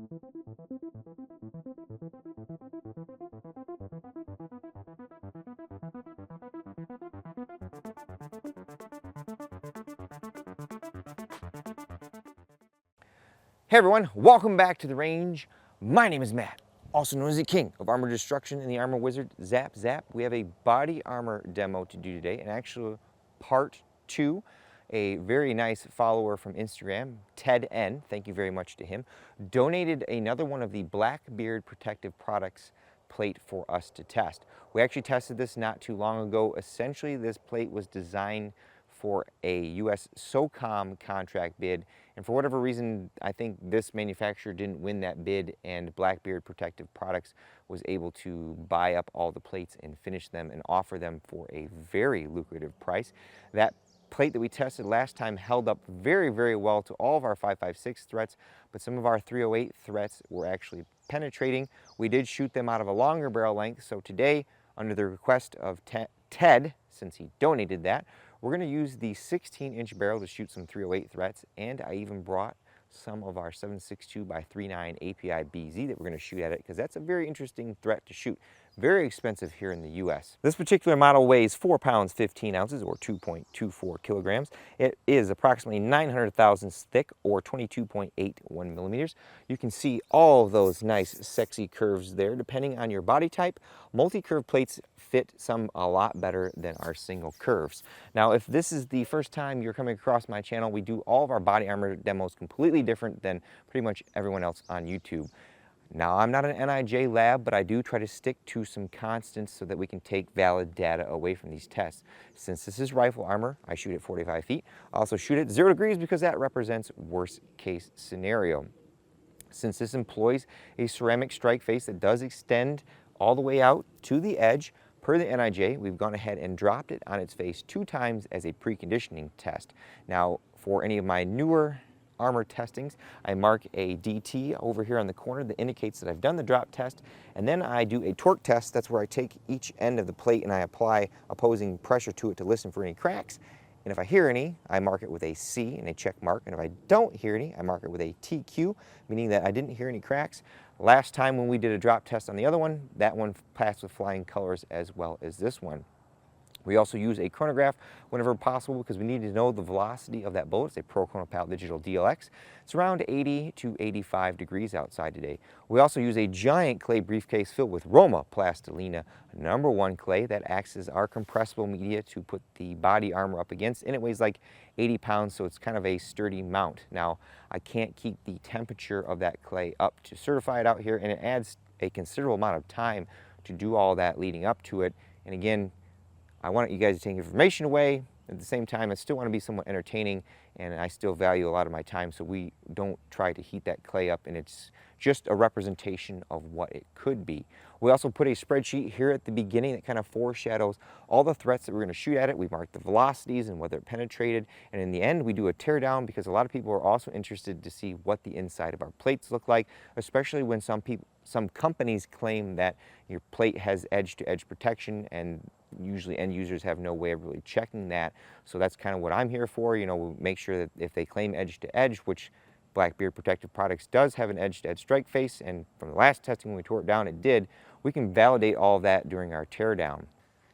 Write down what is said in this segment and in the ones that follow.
Hey everyone, welcome back to the range. My name is Matt, also known as the King of Armor Destruction and the Armor Wizard. Zap Zap. We have a body armor demo to do today, and actually part 2. A very nice follower from Instagram, Ted N, thank you very much to him, donated another one of the Blackbeard protective products plate for us to test. We actually tested this not too long ago. Essentially, this plate was designed for a US SOCOM contract bid, and for whatever reason, I think this manufacturer didn't win that bid, and Blackbeard Protective Products was able to buy up all the plates and finish them and offer them for a very lucrative price. That plate that we tested last time held up very, very well to all of our 5.56 threats, but some of our 308 threats were actually penetrating. We did shoot them out of a longer barrel length, so today, under the request of Ted, since he donated that, we're going to use the 16-inch barrel to shoot some 308 threats, and I even brought some of our 7.62 by 3.9 API BZ that we're going to shoot at it, because that's a very interesting threat to shoot. Very expensive here in the US. This particular model weighs 4 pounds 15 ounces or 2.24 kilograms. It is approximately 900 thousandths thick or 22.81 millimeters. You can see all of those nice sexy curves there depending on your body type. Multi-curve plates fit some a lot better than our single curves. Now, if this is the first time you're coming across my channel, we do all of our body armor demos completely different than pretty much everyone else on YouTube. Now, I'm not an NIJ lab, but I do try to stick to some constants so that we can take valid data away from these tests. Since this is rifle armor, I shoot at 45 feet. I also shoot at 0 degrees because that represents worst case scenario. Since this employs a ceramic strike face that does extend all the way out to the edge, per the NIJ, we've gone ahead and dropped it on its face 2 times as a preconditioning test. Now, for any of my newer armor testings, I mark a DT over here on the corner that indicates that I've done the drop test, and then I do a torque test. That's where I take each end of the plate and I apply opposing pressure to it to listen for any cracks. And if I hear any, I mark it with a C and a check mark, and if I don't hear any, I mark it with a TQ, meaning that I didn't hear any cracks. Last time when we did a drop test on the other one, that one passed with flying colors as well as this one. We also use a chronograph whenever possible because we need to know the velocity of that bullet. It's a Pro Chronopal Digital DLX. It's around 80 to 85 degrees outside today. We also use a giant clay briefcase filled with Roma Plastilina #1 clay that acts as our compressible media to put the body armor up against, and it weighs like 80 pounds, so it's kind of a sturdy mount. Now, I can't keep the temperature of that clay up to certify it out here, and it adds a considerable amount of time to do all that leading up to it. And again, I want you guys to take information away. At the same time, I still want to be somewhat entertaining, and I still value a lot of my time, so we don't try to heat that clay up, and it's just a representation of what it could be. We also put a spreadsheet here at the beginning that kind of foreshadows all the threats that we're going to shoot at it. We mark the velocities and whether it penetrated, and in the end we do a tear down because a lot of people are also interested to see what the inside of our plates look like, especially when some companies claim that your plate has edge-to-edge protection, and usually end users have no way of really checking that. So that's kind of what I'm here for. You know, we'll make sure that if they claim edge-to-edge, which Blackbeard Protective Products does have an edge-to-edge strike face, and from the last testing when we tore it down, it did, we can validate all of that during our teardown.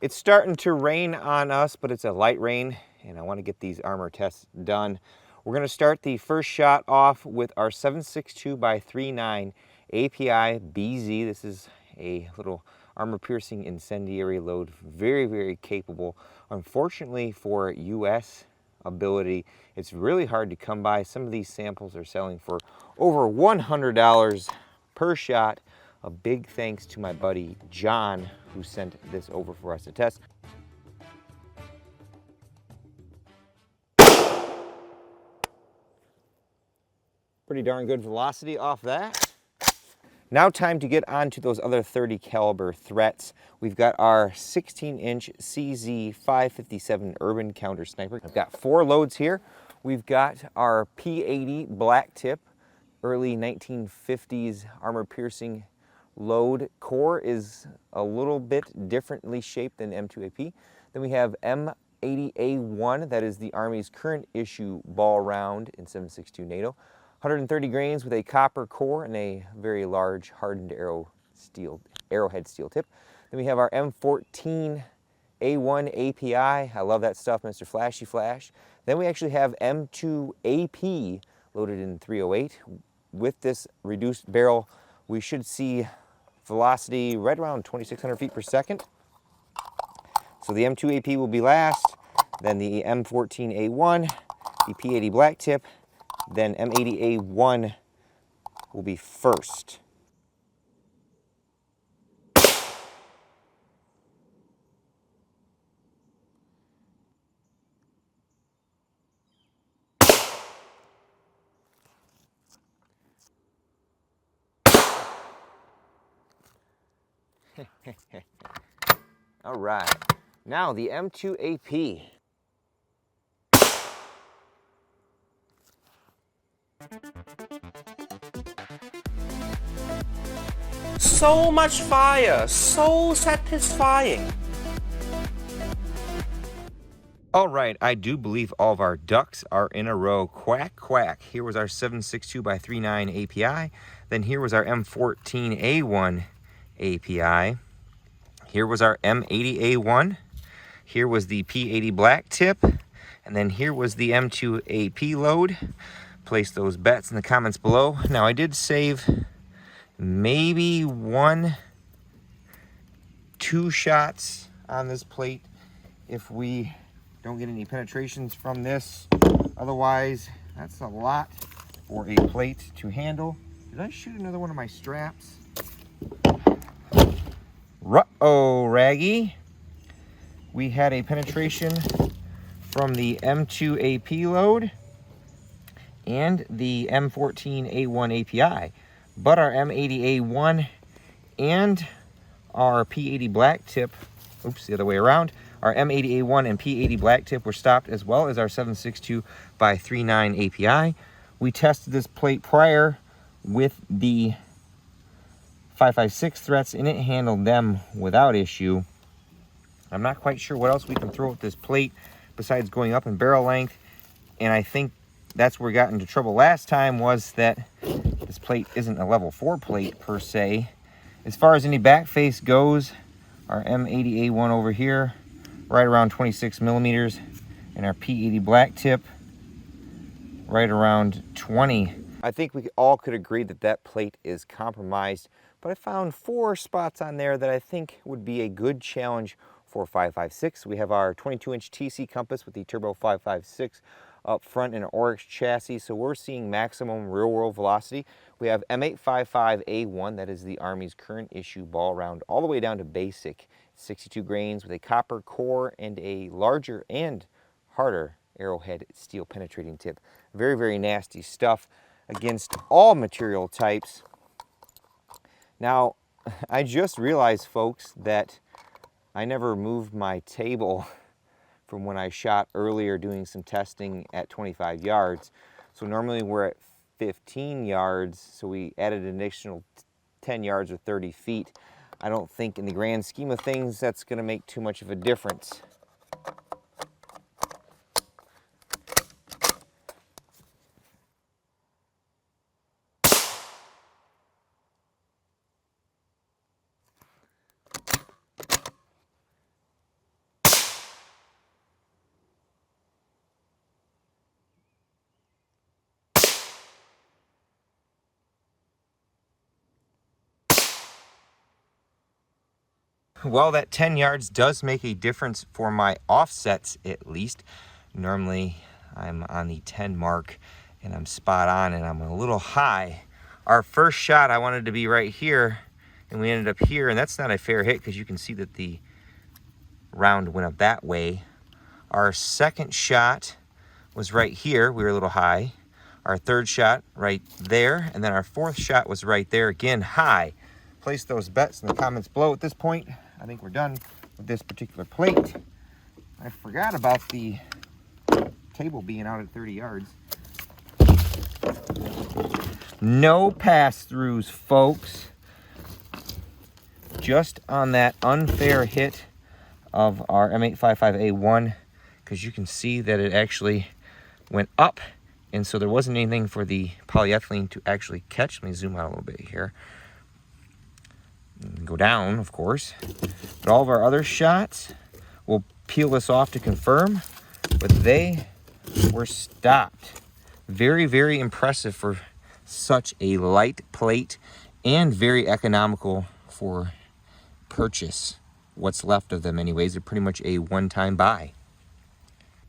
It's starting to rain on us, but it's a light rain, and I want to get these armor tests done. We're going to start the first shot off with our 7.62 by 3.9 API BZ. This is a little armor-piercing incendiary load, very, very capable. Unfortunately for US ability, it's really hard to come by. Some of these samples are selling for over $100 per shot. A big thanks to my buddy John, who sent this over for us to test. Pretty darn good velocity off that. Now time to get on to those other 30 caliber threats. We've got our 16-inch CZ 557 Urban Counter Sniper. I've got 4 loads here. We've got our P80 black tip, early 1950s armor piercing load. Core is a little bit differently shaped than M2AP. Then we have M80A1, that is the Army's current issue ball round in 7.62 NATO. 130 grains with a copper core and a very large hardened arrowhead steel tip. Then we have our M14 A1 API. I love that stuff, Mr. Flashy Flash. Then we actually have M2 AP loaded in 308. With this reduced barrel, we should see velocity right around 2,600 feet per second. So the M2 AP will be last, then the M14 A1, the P80 black tip, then M80 A1 will be first. All right, now the M2 AP. So much fire, so satisfying. All right, I do believe all of our ducks are in a row. Quack, quack. Here was our 762 by 39 API. Then here was our M14 A1 API. Here was our M80 A1. Here was the P80 black tip. And then here was the M2 AP load. Place those bets in the comments below. Now I did save maybe 2 shots on this plate if we don't get any penetrations from this. Otherwise, that's a lot for a plate to handle. Did I shoot another one of my straps? Ruh-oh, Raggy. We had a penetration from the M2 AP load and the M14 A1 API. But our M80 A1 and our P80 black tip, oops, the other way around, our M80 A1 and P80 black tip were stopped, as well as our 762 by 39 API. We tested this plate prior with the 5.56 threats, and it handled them without issue. I'm not quite sure what else we can throw at this plate besides going up in barrel length, and I think that's where we got into trouble last time, was that this plate isn't a level 4 plate per se. As far as any back face goes, our M80 A1 over here, right around 26 millimeters, and our P80 black tip, right around 20. I think we all could agree that that plate is compromised, but I found 4 spots on there that I think would be a good challenge for 5.56. We have our 22-inch TC compass with the turbo 5.56 up front in an Oryx chassis, so we're seeing maximum real-world velocity. We have M855A1, that is the Army's current issue ball round, all the way down to basic, 62 grains with a copper core and a larger and harder arrowhead steel penetrating tip. Very, very nasty stuff against all material types. Now, I just realized, folks, that I never moved my table from when I shot earlier doing some testing at 25 yards. So normally we're at 15 yards, so we added an additional 10 yards or 30 feet. I don't think in the grand scheme of things that's going to make too much of a difference. Well, that 10 yards does make a difference for my offsets, at least. Normally, I'm on the 10 mark, and I'm spot on, and I'm a little high. Our first shot, I wanted to be right here, and we ended up here, and that's not a fair hit because you can see that the round went up that way. Our second shot was right here. We were a little high. Our third shot right there, and then our fourth shot was right there, again, high. Place those bets in the comments below. At this point, I think we're done with this particular plate. I forgot about the table being out at 30 yards. No pass-throughs, folks. Just on that unfair hit of our M855A1, because you can see that it actually went up And so there wasn't anything for the polyethylene to actually catch. Let me zoom out a little bit here. Go down, of course. But all of our other shots, we'll peel this off to confirm, but they were stopped. Very, very impressive for such a light plate and very economical for purchase. What's left of them anyways, they're pretty much a one-time buy.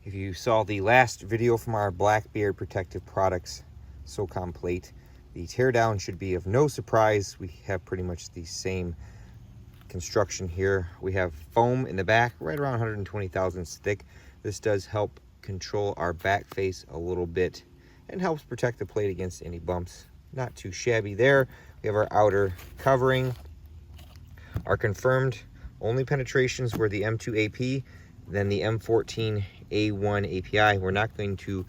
If you saw the last video from our Blackbeard Protective Products SOCOM plate, the teardown should be of no surprise. We have pretty much the same construction here. We have foam in the back, right around 120 thousandths thick. This does help control our back face a little bit and helps protect the plate against any bumps. Not too shabby there. We have our outer covering. Our confirmed only penetrations were the M2 AP, then the M14 A1 API. We're not going to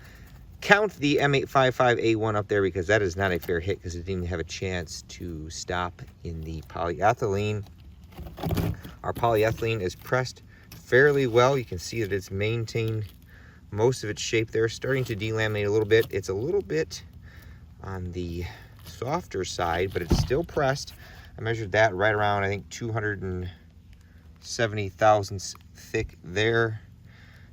count the M855 A1 up there because that is not a fair hit because it didn't even have a chance to stop in the polyethylene. Our polyethylene is pressed fairly well. You can see that it's maintained most of its shape there, starting to delaminate a little bit. It's a little bit on the softer side, but it's still pressed. I measured that right around, I think, 270 thousandths thick there.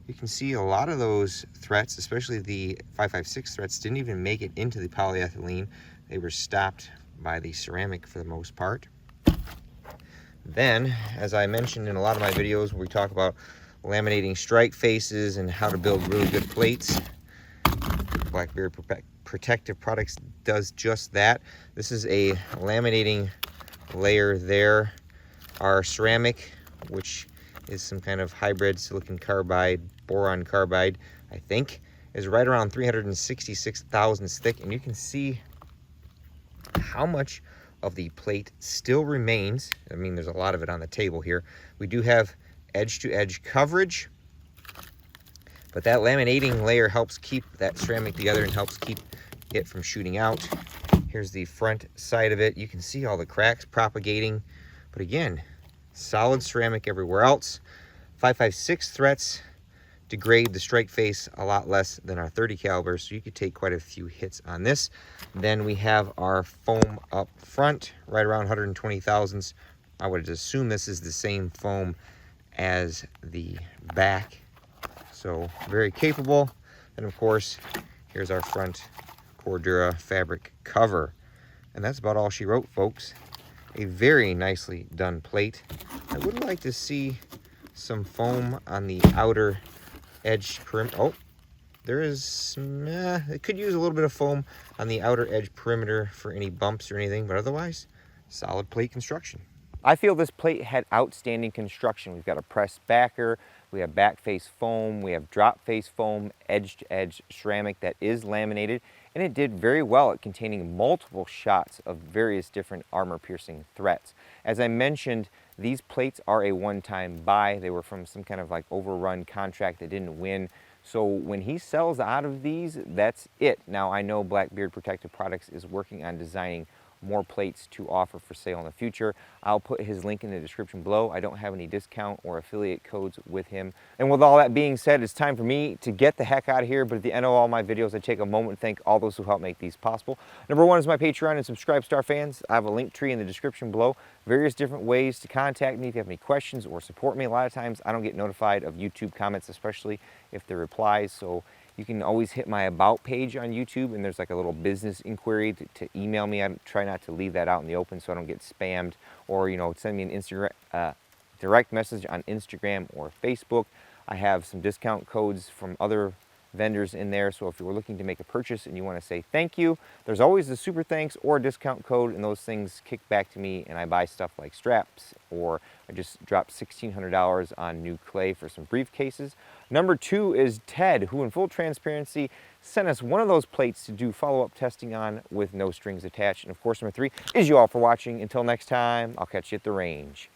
You can see a lot of those threats, especially the 556 threats, didn't even make it into the polyethylene. They were stopped by the ceramic for the most part. Then, as I mentioned in a lot of my videos where we talk about laminating strike faces and how to build really good plates, Blackbeard Protective Products does just that. This is a laminating layer there. Our ceramic, which is some kind of hybrid silicon carbide, boron carbide, I think, is right around 366 thousandths thick, and you can see how much of the plate still remains. I mean, there's a lot of it on the table here. We do have edge-to-edge coverage, but that laminating layer helps keep that ceramic together and helps keep it from shooting out. Here's the front side of it. You can see all the cracks propagating, but again, solid ceramic everywhere else. 556 threats degrade the strike face a lot less than our 30 caliber, so you could take quite a few hits on this. Then we have our foam up front, right around 120 thousandths. I would assume this is the same foam as the back, so very capable. And of course, here's our front Cordura fabric cover. And that's about all she wrote, folks. A very nicely done plate. I would like to see some foam on the outer edge perimeter. Oh, there is, it could use a little bit of foam on the outer edge perimeter for any bumps or anything, but otherwise, solid plate construction. I feel this plate had outstanding construction. We've got a pressed backer, we have back face foam, we have drop face foam, edge to edge ceramic that is laminated, and it did very well at containing multiple shots of various different armor piercing threats. As I mentioned, these plates are a one-time buy. They were from some kind of like overrun contract that didn't win. So when he sells out of these, that's it. Now I know Blackbeard Protective Products is working on designing more plates to offer for sale in the future. I'll put his link in the description below. I don't have any discount or affiliate codes with him. And with all that being said, it's time for me to get the heck out of here. But at the end of all my videos, I take a moment to thank all those who help make these possible. Number one is my Patreon and Subscribe Star fans. I have a link tree in the description below. Various different ways to contact me if you have any questions or support me. A lot of times I don't get notified of YouTube comments, especially if they're replies. So you can always hit my About page on YouTube, and there's like a little business inquiry to email me. I try not to leave that out in the open so I don't get spammed, or send me an Instagram direct message on Instagram or Facebook. I have some discount codes from other vendors in there, so if you're looking to make a purchase and you want to say thank you, there's always a super thanks or a discount code, and those things kick back to me and I buy stuff like straps, or I just dropped $1,600 on new clay for some briefcases. Number two is Ted, who in full transparency sent us one of those plates to do follow-up testing on with no strings attached. And of course, number three is you all for watching. Until next time, I'll catch you at the range.